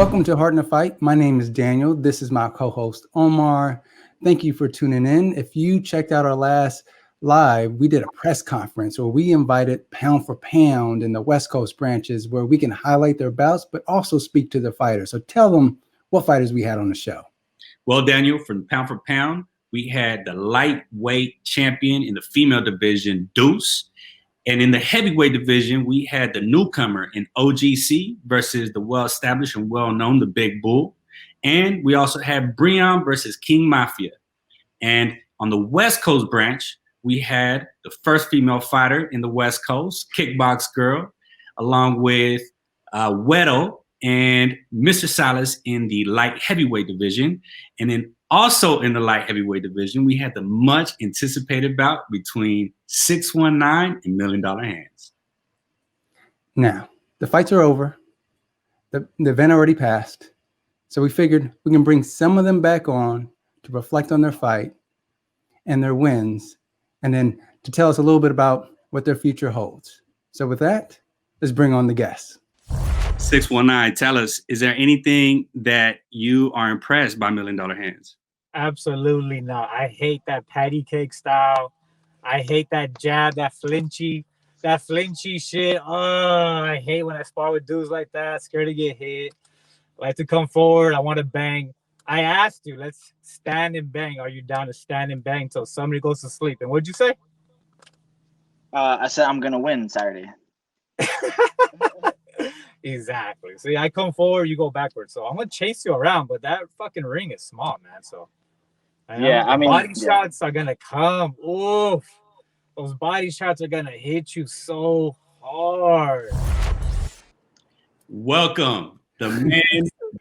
Welcome to Heart in a Fight. My name is Daniel. This is my co-host, Omar. Thank you for tuning in. If you checked out our last live, we did a press conference where we invited Pound for Pound in the West Coast branches where we can highlight their bouts, but also speak to the fighters. So tell them what fighters we had on the show. Well, Daniel, from Pound for Pound, we had the lightweight champion in the female division, Deuce. And in the heavyweight division, we had the newcomer in OGC versus the well-established and well-known, the Big Bull. And we also had Breon versus King Mafia. And on the West Coast branch, we had the first female fighter in the West Coast, Kickbox Girl, along with Weddle and Mr. Salas in the light heavyweight division. And then also in the light heavyweight division, we had the much anticipated bout between 619 and $1 Million Hands. Now, the fights are over. The event already passed. So we figured we can bring some of them back on to reflect on their fight and their wins, and then to tell us a little bit about what their future holds. So with that, let's bring on the guests. 619, tell us, is there anything that you are impressed by $1 Million Hands? Absolutely not. I hate that patty cake style. I hate that jab, that flinchy shit. Oh, I hate when I spar with dudes like that. Scared to get hit. I like to come forward. I want to bang. I asked you, let's stand and bang. Are you down to stand and bang till somebody goes to sleep? And what'd you say? I said I'm gonna win Saturday. Exactly. See, I come forward, you go backwards. So I'm gonna chase you around, but that fucking ring is small, man. So body shots are gonna come. Oof. Those body shots are gonna hit you so hard. Welcome, the man,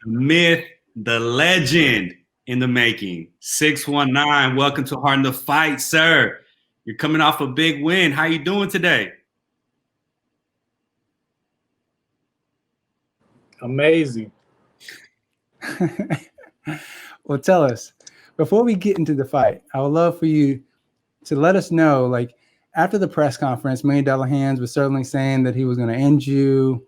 the myth, the legend in the making. 619. Welcome to Heart in the Fight, sir. You're coming off a big win. How you doing today? Amazing. Well, tell us, before we get into the fight, I would love for you to let us know, like, after the press conference, $1 Million Hands was certainly saying that he was going to end you.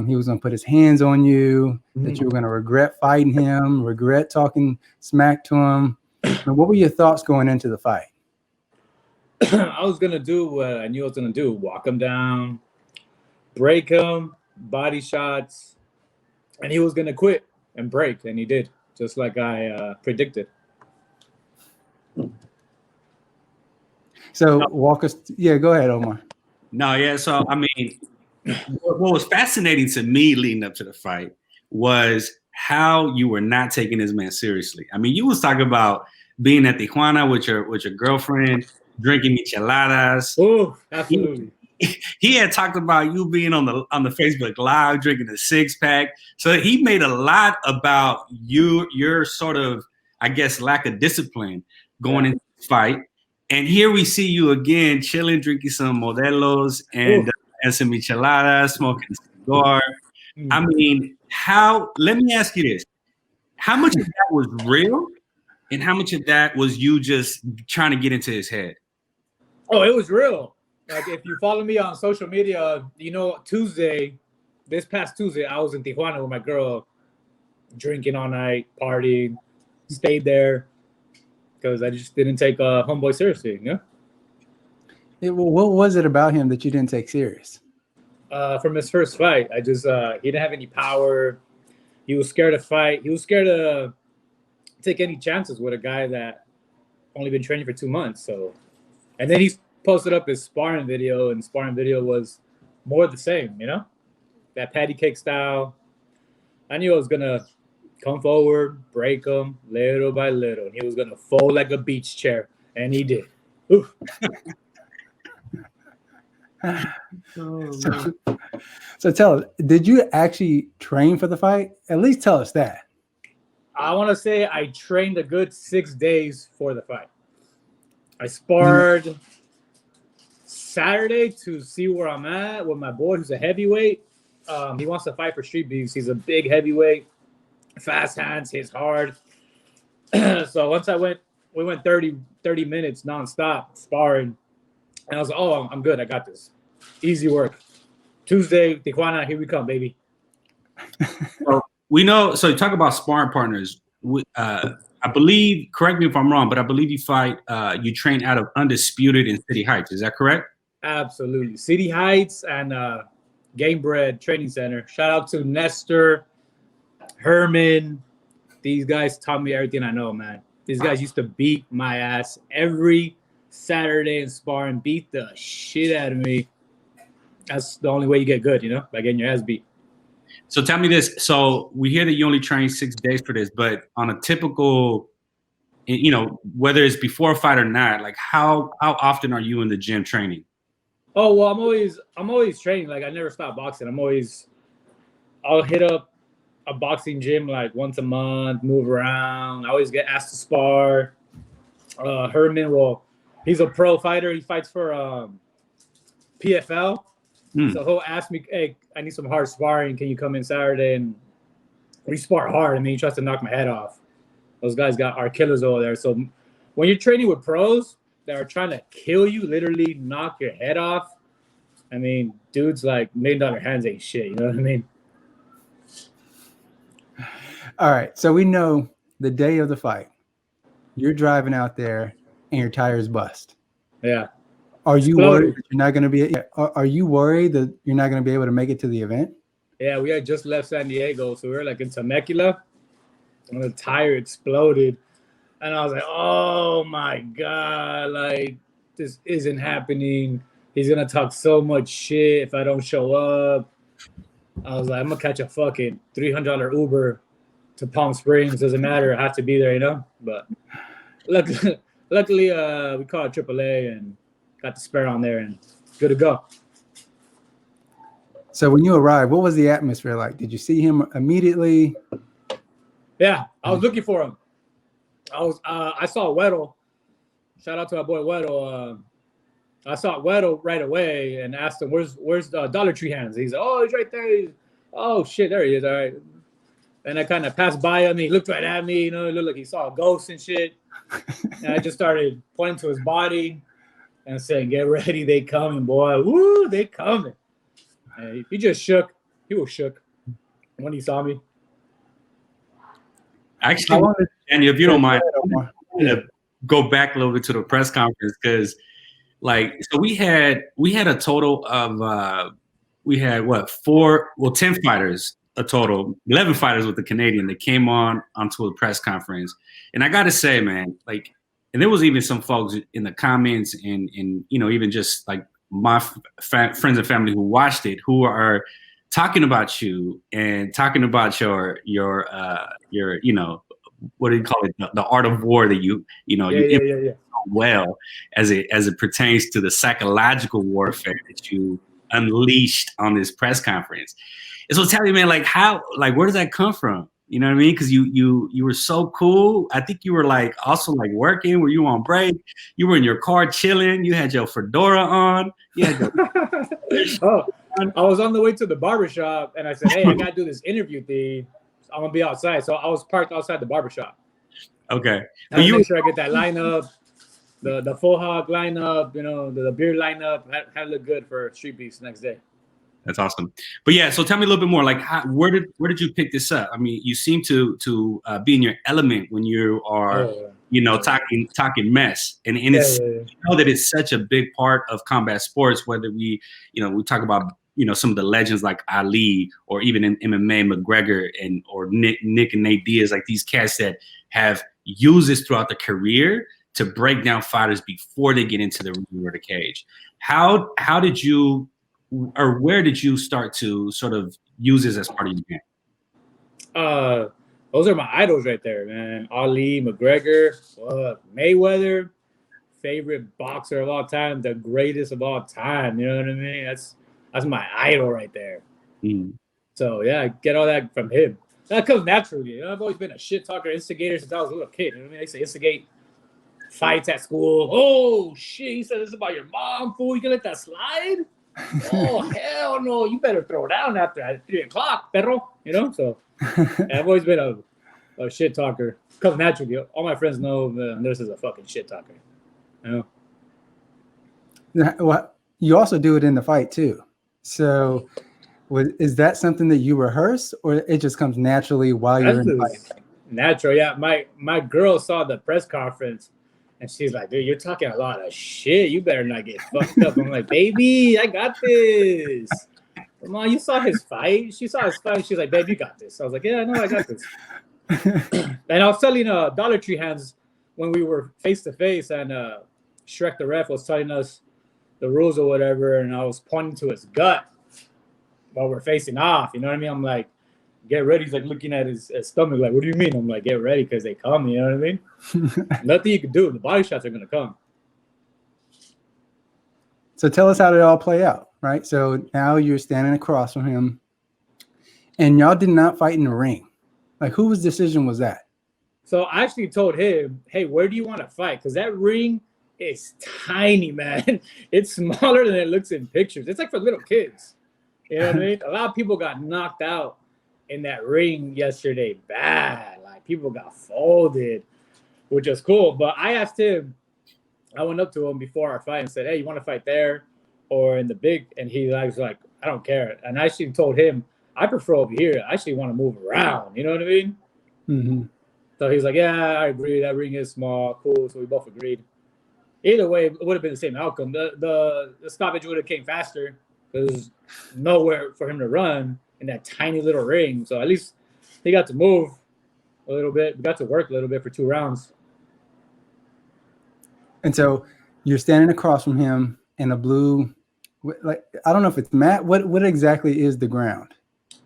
He was going to put his hands on you, that you were going to regret fighting him, regret talking smack to him. And what were your thoughts going into the fight? I was going to do what I knew I was going to do. Walk him down, break him, body shots, and he was going to quit and break, and he did, just like I predicted. So walk us. Yeah, go ahead, Omar. No, yeah. So, I mean, what was fascinating to me leading up to the fight was how you were not taking this man seriously. I mean, you was talking about being at Tijuana with your girlfriend, drinking micheladas. Oh, absolutely. He had talked about you being on the Facebook Live, drinking a 6-pack. So he made a lot about your sort of, I guess, lack of discipline going into the fight. And here we see you again, chilling, drinking some Modelos and some micheladas, smoking a cigar. I mean, let me ask you this. How much of that was real and how much of that was you just trying to get into his head? Oh, it was real. Like, if you follow me on social media, you know, this past Tuesday, I was in Tijuana with my girl, drinking all night, partying, stayed there because I just didn't take homeboy seriously, you know? What was it about him that you didn't take serious? From his first fight, he didn't have any power. He was scared to fight. He was scared to take any chances with a guy that only been training for 2 months. So, and then he posted up his sparring video, and sparring video was more the same, you know, that patty cake style. I knew I was gonna come forward, break him little by little, and he was gonna fold like a beach chair, and he did. So tell us, did you actually train for the fight? At least tell us that. I want to say I trained a good 6 days for the fight. I sparred Saturday to see where I'm at with my boy, who's a heavyweight. He wants to fight for Streetbeefs. He's a big heavyweight, fast hands, hits hard. So once we went 30 minutes nonstop sparring, and I was like, oh, I'm good. I got this. Easy work. Tuesday, Tijuana, here we come, baby. we know. So you talk about sparring partners. I believe. Correct me if I'm wrong, but I believe you fight. You train out of Undisputed in City Heights. Is that correct? Absolutely. City Heights and Game Bread Training Center. Shout out to Nestor, Herman. These guys taught me everything I know, man. These guys used to beat my ass every Saturday in sparring, beat the shit out of me. That's the only way you get good, by getting your ass beat. So tell me this. So we hear that you only train 6 days for this, but on a typical, whether it's before a fight or not, like how often are you in the gym training? Oh, well, I'm always training. Like I never stop boxing. I'll hit up a boxing gym like once a month, move around. I always get asked to spar. Herman, he's a pro fighter. He fights for PFL. So he'll ask me, hey, I need some hard sparring. Can you come in Saturday? And we spar hard. I mean, he tries to knock my head off. Those guys are killers over there. So when you're training with pros that are trying to kill you, literally knock your head off, I mean, dudes like $1 million hands ain't shit. You know what I mean? All right. So we know the day of the fight, you're driving out there and your tires bust. Yeah. Are you worried that you're not going to be? Are you worried that you're not going to be able to make it to the event? Yeah, we had just left San Diego, so we were like in Temecula, and the tire exploded, and I was like, "Oh my god! Like this isn't happening. He's gonna talk so much shit if I don't show up." I was like, "I'm gonna catch a fucking $300 Uber to Palm Springs. Doesn't matter. I have to be there, But luckily, we called AAA and got the spare on there and good to go. So when you arrived, what was the atmosphere like? Did you see him immediately? Yeah, I was looking for him. I saw Weddle. Shout out to my boy Weddle. I saw Weddle right away and asked him, "Where's the Dollar Tree Hands?" He's like, "Oh, he's right there." Oh shit, there he is. All right. And I kind of passed by him. He looked right at me. He looked like he saw a ghost and shit. And I just started pointing to his body and saying, "Get ready, they coming, boy. Woo, they coming." And he just shook. He was shook when he saw me. Actually, Daniel, if you don't mind, I'm gonna go back a little bit to the press conference because, so we had a total of 10 fighters, a total 11 fighters with the Canadian that came onto a press conference, and I got to say, man, and there was even some folks in the comments and even just like my friends and family who watched it who are talking about you and talking about your what do you call it, the art of war that you well as it pertains to the psychological warfare that you unleashed on this press conference. And so tell me, man, where does that come from? You know what I mean? Because you were so cool. I think you were also working. Were you on break? You were in your car chilling. You had your fedora on. You had I was on the way to the barbershop and I said, "Hey, I gotta do this interview thing. I'm gonna be outside." So I was parked outside the barbershop. Okay. But you make sure I get that lineup, the full hog lineup, the beer lineup. Had to look good for Street Beefs next day. That's awesome. But yeah, so tell me a little bit more. Where did you pick this up? I mean, you seem to be in your element when you are, talking mess, and it's you know that it's such a big part of combat sports. Whether we talk about some of the legends like Ali, or even in MMA McGregor or Nick and Nate Diaz, like these cats that have used this throughout their career to break down fighters before they get into the ring or the cage. How did you? Or where did you start to sort of use this as part of your game? Those are my idols right there, man. Ali, McGregor, Mayweather, favorite boxer of all time, the greatest of all time. You know what I mean? That's my idol right there. So yeah, I get all that from him. That comes naturally. I've always been a shit talker, instigator since I was a little kid. You know what I mean? I used to instigate fights at school. Oh shit, he said this about your mom, fool. You gonna let that slide? Oh hell no! You better throw down after 3 o'clock, perro. So I've always been a shit talker. Comes naturally. All my friends know Nurse is a fucking shit talker. Well, you also do it in the fight too. So Is that something that you rehearse, or it just comes naturally while you're in the fight? That's natural. Yeah, my girl saw the press conference, and she's like, "Dude, you're talking a lot of shit. You better not get fucked up." I'm like, "Baby, I got this." Mom, you saw his fight. She saw his fight. She's like, "Babe, you got this." I was like, "Yeah, no, I got this." And I was telling Dollar Tree Hands when we were face to face, and Shrek the ref was telling us the rules or whatever, and I was pointing to his gut while we're facing off. You know what I mean? I'm like, "Get ready." He's like looking at his stomach, like, "What do you mean?" I'm like, "Get ready, because they come." You know what I mean? Nothing you can do. The body shots are gonna come. So tell us how did it all play out, right? So now you're standing across from him, and y'all did not fight in the ring. Like, whose decision was that? So I actually told him, "Hey, where do you want to fight? Because that ring is tiny, man. It's smaller than it looks in pictures. It's like for little kids." You know what I mean? A lot of people got knocked out in that ring yesterday. Bad. Like, people got folded, which is cool. But I asked him, I went up to him before our fight and said, "Hey, you want to fight there or in the big?" And he was like, "I don't care." And I actually told him, "I prefer over here. I actually want to move around." You know what I mean? Mm-hmm. So he's like, "Yeah, I agree. That ring is small." Cool. So we both agreed. Either way, it would have been the same outcome. The stoppage would have came faster. There's nowhere for him to run in that tiny little ring. So at least he got to move a little bit. We got to work a little bit for 2 rounds. And so you're standing across from him in a blue, like, I don't know if it's mat. What exactly is the ground?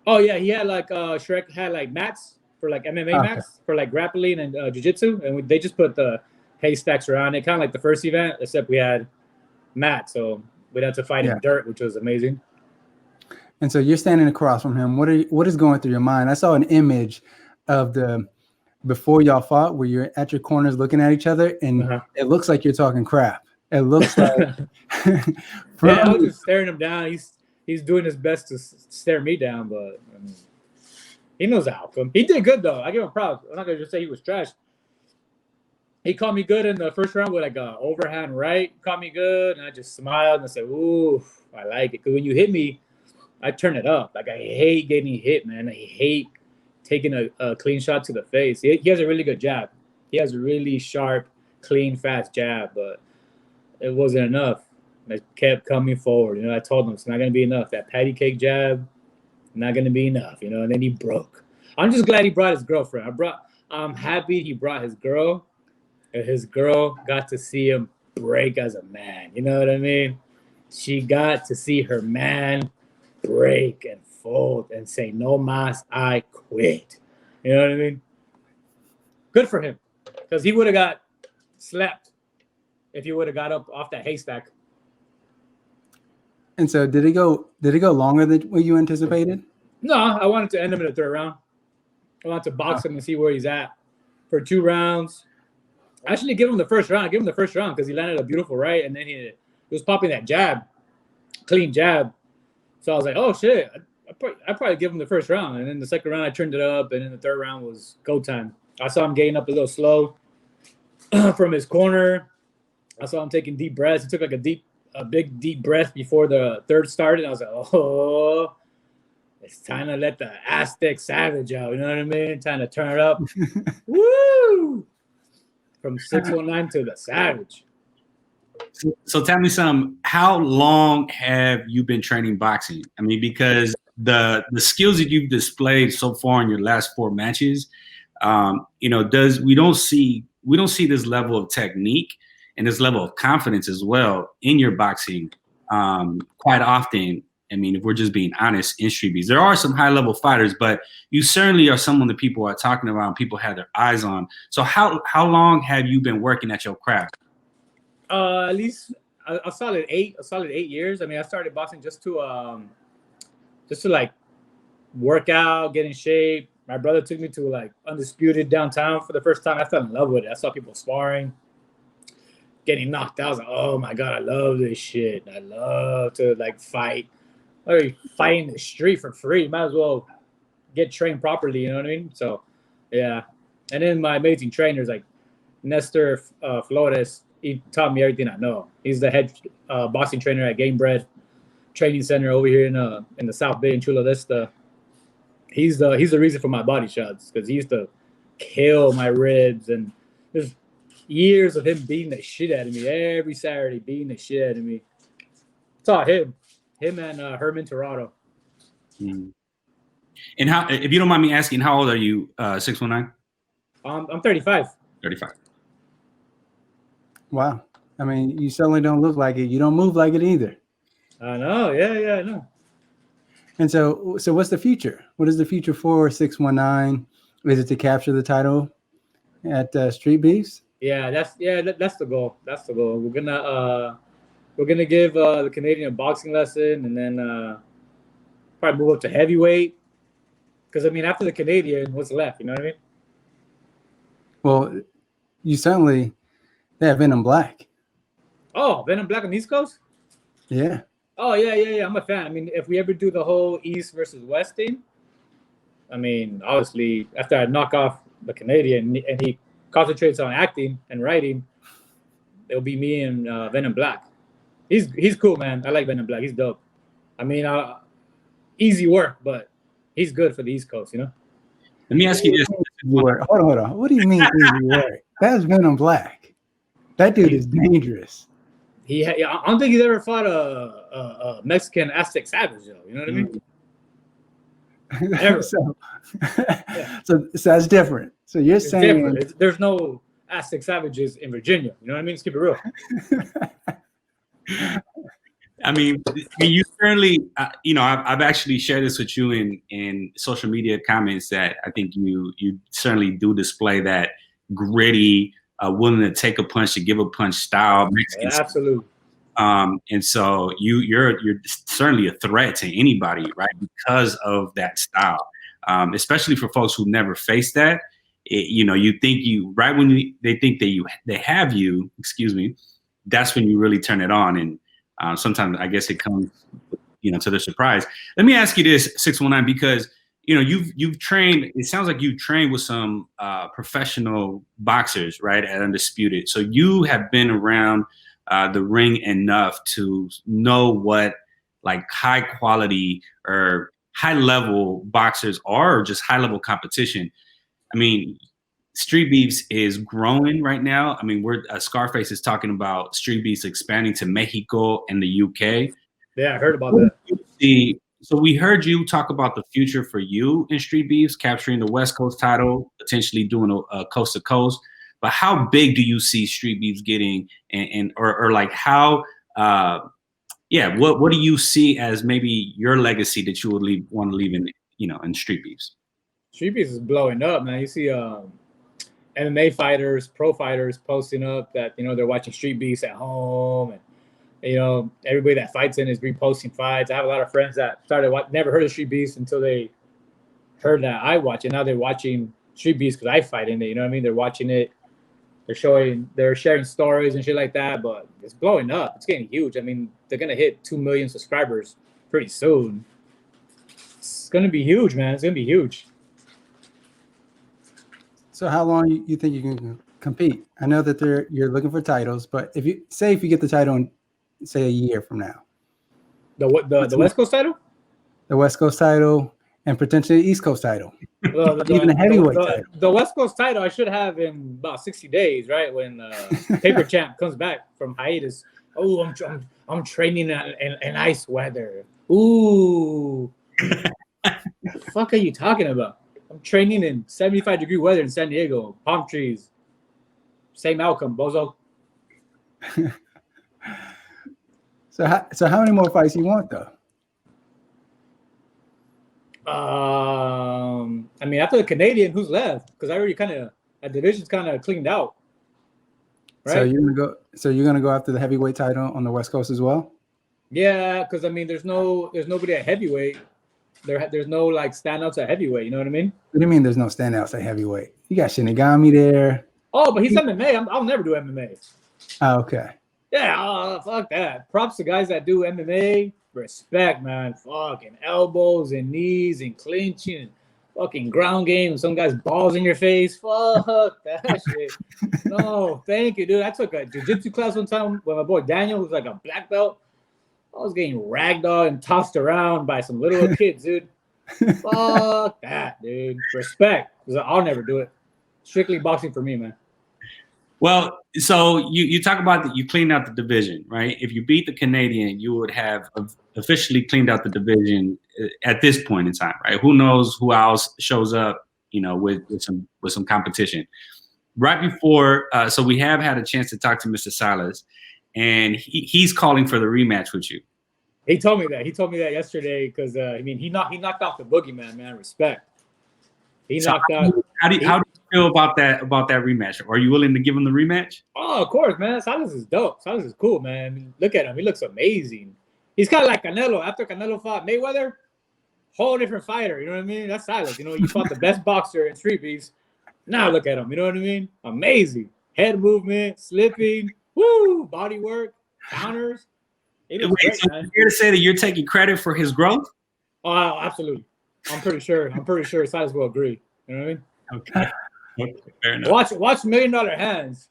Oh yeah, he had like Shrek had like mats for like MMA mats for like grappling and jiu-jitsu, and they just put the haystacks around it, kind of like the first event, except we had mats, so we'd have to fight in dirt, which was amazing. And so you're standing across from him. What is going through your mind? I saw an image of the before y'all fought where you're at your corners looking at each other, and it looks like you're talking crap. It looks like I was just staring him down. He's doing his best to stare me down, but I mean, he knows the outcome. He did good though. I give him props. I'm not gonna just say he was trash. He caught me good in the first round with like a overhand right. Caught me good, and I just smiled and I said, "Ooh, I like it." Because when you hit me, I turn it up. Like, I hate getting hit, man. I hate taking a clean shot to the face. He has a really good jab. He has a really sharp, clean, fast jab, but it wasn't enough. I kept coming forward. You know, I told him it's not going to be enough. That patty cake jab, not going to be enough. You know, and then he broke. I'm just glad he brought his girlfriend. I'm happy he brought his girl. And his girl got to see him break as a man. You know what I mean? She got to see her man break and fold and say, "No mas, I quit." You know what I mean? Good for him, because he would have got slapped if he would have got up off that haystack. And so did it go longer than what you anticipated? No, I wanted to end him in the 3rd round. I wanted to box him and see where he's at for 2 rounds. Actually, give him the first round. Give him the first round because he landed a beautiful right, and then he was popping that jab, clean jab. So I was like, "Oh shit!" I probably give him the first round, and then the 2nd round I turned it up, and then the 3rd round was go time. I saw him getting up a little slow from his corner. I saw him taking deep breaths. He took like a big deep breath before the 3rd started. I was like, "Oh, it's time to let the Aztec Savage out." You know what I mean? Time to turn it up. Woo! From 619 to the Savage. So tell me something. How long have you been training boxing? I mean, because the skills that you've displayed so far in your last 4 matches, we don't see this level of technique and this level of confidence as well in your boxing quite often. I mean, if we're just being honest, in Streetbeefs, there are some high-level fighters, but you certainly are someone that people are talking about and people have their eyes on. So how long have you been working at your craft? At least a solid 8 years. I mean, I started boxing just to like work out, get in shape. My brother took me to like Undisputed downtown for the first time. I fell in love with it. I saw people sparring, getting knocked out. I was like, "Oh my God, I love this shit. I love to like fight. Or fight in the street for free. Might as well get trained properly." You know what I mean? So, yeah. And then my amazing trainers like Nestor Flores, he taught me everything I know. He's the head boxing trainer at Game Bread. training center over here in the South Bay in Chula Vista. He's the reason for my body shots because he used to kill my ribs, and there's years of him beating the shit out of me every Saturday, beating the shit out of me. It's all him and Herman Torado. Mm. And how, if you don't mind me asking, how old are you? 619. I'm 35. 35. Wow. I mean, you certainly don't look like it. You don't move like it either. I know. Yeah, I know. And so what's the future? What is the future for 619? Is it to capture the title at Street Beefs? Yeah, that's the goal. That's the goal. We're gonna give the Canadian a boxing lesson, and then probably move up to heavyweight. Because I mean, after the Canadian, what's left? You know what I mean? Well, you certainly have Venom Black. Oh, Venom Black on the East Coast? Yeah. Oh yeah. I'm a fan. I mean, if we ever do the whole East versus West thing, I mean, obviously after I knock off the Canadian and he concentrates on acting and writing, it'll be me and Venom Black. He's cool, man. I like Venom Black. He's dope. I mean, easy work, but he's good for the East Coast, you know. Let me ask you this. Hold on. What do you mean easy work? That's Venom Black. That dude is dangerous. I don't think he's ever fought a Mexican Aztec savage, though. You know what I mean? So that's different. So you're saying there's no Aztec savages in Virginia. You know what I mean? Let's keep it real. I mean, you certainly, I've actually shared this with you in social media comments that I think you certainly do display that gritty, willing to take a punch to give a punch style. Yeah, absolutely. And so you're certainly a threat to anybody, right? Because of that style, especially for folks who never faced that. You think right when they think they have you, that's when you really turn it on. And sometimes I guess it comes, to their surprise. Let me ask you this, 619, because you've trained. It sounds like you've trained with some professional boxers, right, at Undisputed. So you have been around the ring enough to know what like high quality or high level boxers are, or just high level competition. I mean, Street Beefs is growing right now. I mean, Scarface is talking about Street Beefs expanding to Mexico and the UK. Yeah, I heard about that. So we heard you talk about the future for you in Street Beefs, capturing the West Coast title, potentially doing a coast to coast. But how big do you see Street Beefs getting, or like how? What do you see as maybe your legacy that you would want to leave in Street Beefs? Street Beefs is blowing up, man. You see MMA fighters, pro fighters posting up that they're watching Street Beefs at home, and everybody that fights in is reposting fights. I have a lot of friends that never heard of Street Beefs until they heard that I watch it. Now they're watching Street Beefs because I fight in it. You know what I mean? They're watching it. They're sharing stories and shit like that. But it's blowing up. It's getting huge. I mean, they're gonna hit 2 million subscribers pretty soon. It's gonna be huge, man. It's gonna be huge. So how long you think you can compete? I know that you're looking for titles, but if you get the title in, say, a year from now, the West Coast title, the West Coast title, and potentially the East Coast title, even a heavyweight title. The West Coast title I should have in about 60 days, right when Paper Champ comes back from hiatus. Oh, I'm training in ice weather. Ooh, what the fuck are you talking about? I'm training in 75-degree weather in San Diego, palm trees. Same outcome, bozo. So how many more fights you want, though? I mean, after the Canadian, who's left? Because I already that division's kind of cleaned out. Right? So you're gonna go after the heavyweight title on the West Coast as well? Yeah, because I mean, there's nobody at heavyweight. There's no like standouts at heavyweight. You know what I mean? What do you mean there's no standouts at heavyweight? You got Shinigami there. Oh, but he's MMA. I'll never do MMA. Oh, okay. Yeah, fuck that. Props to guys that do MMA. Respect, man. Fucking elbows and knees and clinching and fucking ground game. Some guy's balls in your face. Fuck that shit. No, thank you, dude. I took a jiu-jitsu class one time with my boy Daniel, who's like a black belt. I was getting ragdolled and tossed around by some little kids, dude. Fuck that, dude. Respect. I'll never do it. Strictly boxing for me, man. Well, so you talk about that you cleaned out the division, right? If you beat the Canadian, you would have officially cleaned out the division at this point in time, right? Who knows who else shows up, with some competition. Right before, so we have had a chance to talk to Mr. Silas, and he's calling for the rematch with you. He told me that. He told me that yesterday because he knocked off the boogeyman, man. Respect. He knocked out. How do you feel about that rematch? Are you willing to give him the rematch? Oh, of course, man. Silas is dope. Silas is cool, man. Look at him. He looks amazing. He's kind of like Canelo. After Canelo fought Mayweather, whole different fighter. You know what I mean? That's Silas. You fought the best boxer in Street Beefs. Now look at him. You know what I mean? Amazing. Head movement, slipping, woo, body work, counters. Wait, so you're here to say that you're taking credit for his growth? Oh, absolutely. I'm pretty sure Silas will agree. You know what I mean? Okay, fair enough. Watch $1 Million Hands.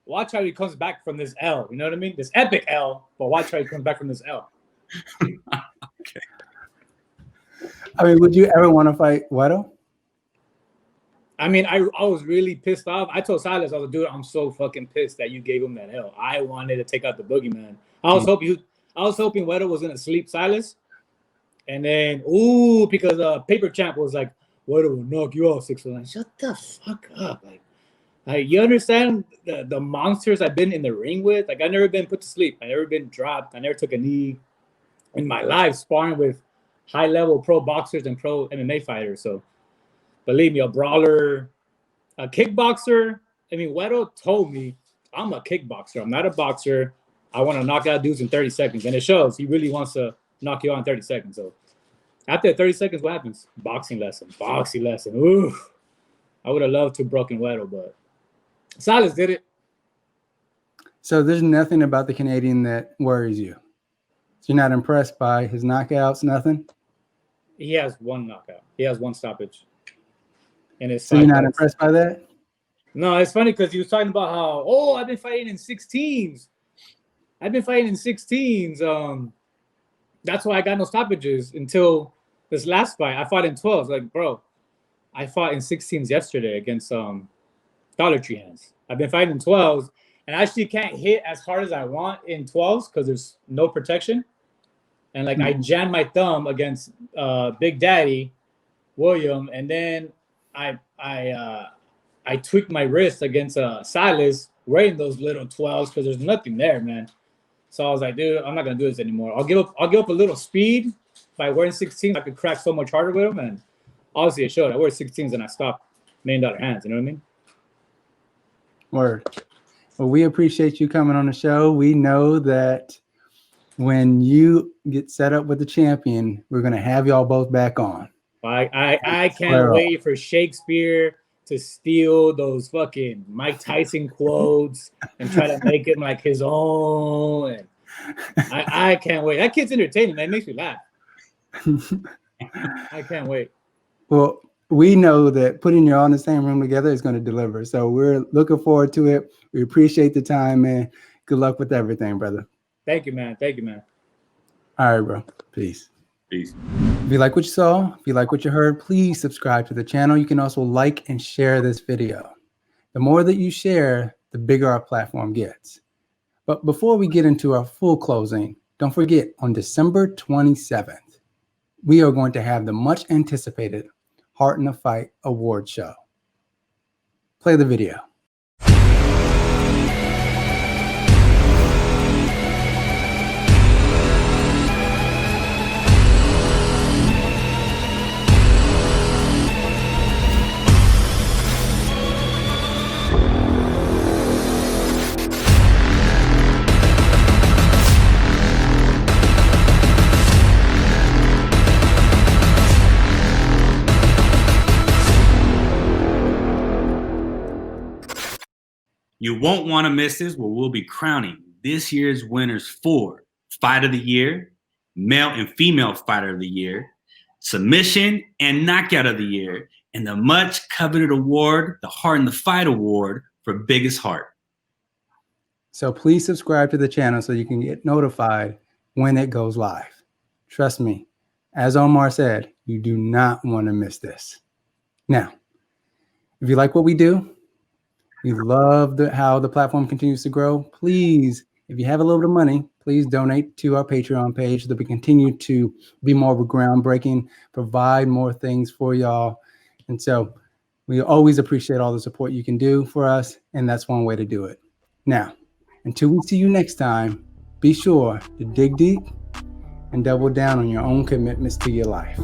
Watch how he comes back from this L. You know what I mean? This epic L, but watch how he comes back from this L. Okay. I mean, would you ever want to fight Weddle? I mean, I was really pissed off. I told Silas, I was like, dude, I'm so fucking pissed that you gave him that L. I wanted to take out the boogeyman. I was hoping Weddle was gonna sleep Silas. And then, because Paper Champ was like, Weddle will knock you out 6 rounds. Shut the fuck up. Like you understand the monsters I've been in the ring with? Like, I've never been put to sleep. I've never been dropped. I never took a knee in my life sparring with high-level pro boxers and pro MMA fighters. So, believe me, a brawler, a kickboxer. I mean, Weddle told me, I'm a kickboxer. I'm not a boxer. I want to knock out dudes in 30 seconds. And it shows. He really wants to knock you out in 30 seconds. So, after 30 seconds, what happens? Boxing lesson. Ooh. I would have loved to have broken Weddle, but Silas did it. So there's nothing about the Canadian that worries you? So you're not impressed by his knockouts, nothing? He has one knockout. He has one stoppage. So you're not impressed by that? No, it's funny because he was talking about how, I've been fighting in 16s. That's why I got no stoppages until this last fight. I fought in 12s. Like, bro, I fought in 16s yesterday against Dollar Tree Hands. I've been fighting in 12s, and I actually can't hit as hard as I want in 12s because there's no protection. And I jammed my thumb against Big Daddy William, and then I tweaked my wrist against Silas wearing those little 12s because there's nothing there, man. So I was like, dude, I'm not gonna do this anymore. I'll give up a little speed by wearing 16s. I could crack so much harder with them, and obviously it showed. I wear 16s and I stopped $1 Million Hands. You know what I mean? Word. Well, we appreciate you coming on the show. We know that when you get set up with the champion, we're gonna have y'all both back on. I can't wait for Shakespeare to steal those fucking Mike Tyson quotes and try to make it like his own. And I can't wait. That kid's entertaining, man. It makes me laugh. I can't wait. Well, we know that putting you all in the same room together is going to deliver. So we're looking forward to it. We appreciate the time, man. Good luck with everything, brother. Thank you, man. All right, bro. Peace. Peace. If you like what you saw, if you like what you heard, please subscribe to the channel. You can also like and share this video. The more that you share, the bigger our platform gets. But before we get into our full closing, don't forget on December 27th, we are going to have the much anticipated Heart in the Fight award show. Play the video. You won't want to miss this, where we'll be crowning this year's winners for Fight of the Year, Male and Female Fighter of the Year, Submission and Knockout of the Year, and the much coveted award, the Heart in the Fight Award for Biggest Heart. So please subscribe to the channel so you can get notified when it goes live. Trust me, as Omar said, you do not want to miss this. Now, if you like what we do, you love how the platform continues to grow, please, if you have a little bit of money, please donate to our Patreon page so that we continue to be more of a groundbreaking, provide more things for y'all. And so we always appreciate all the support you can do for us, and that's one way to do it. Now, until we see you next time, be sure to dig deep and double down on your own commitments to your life.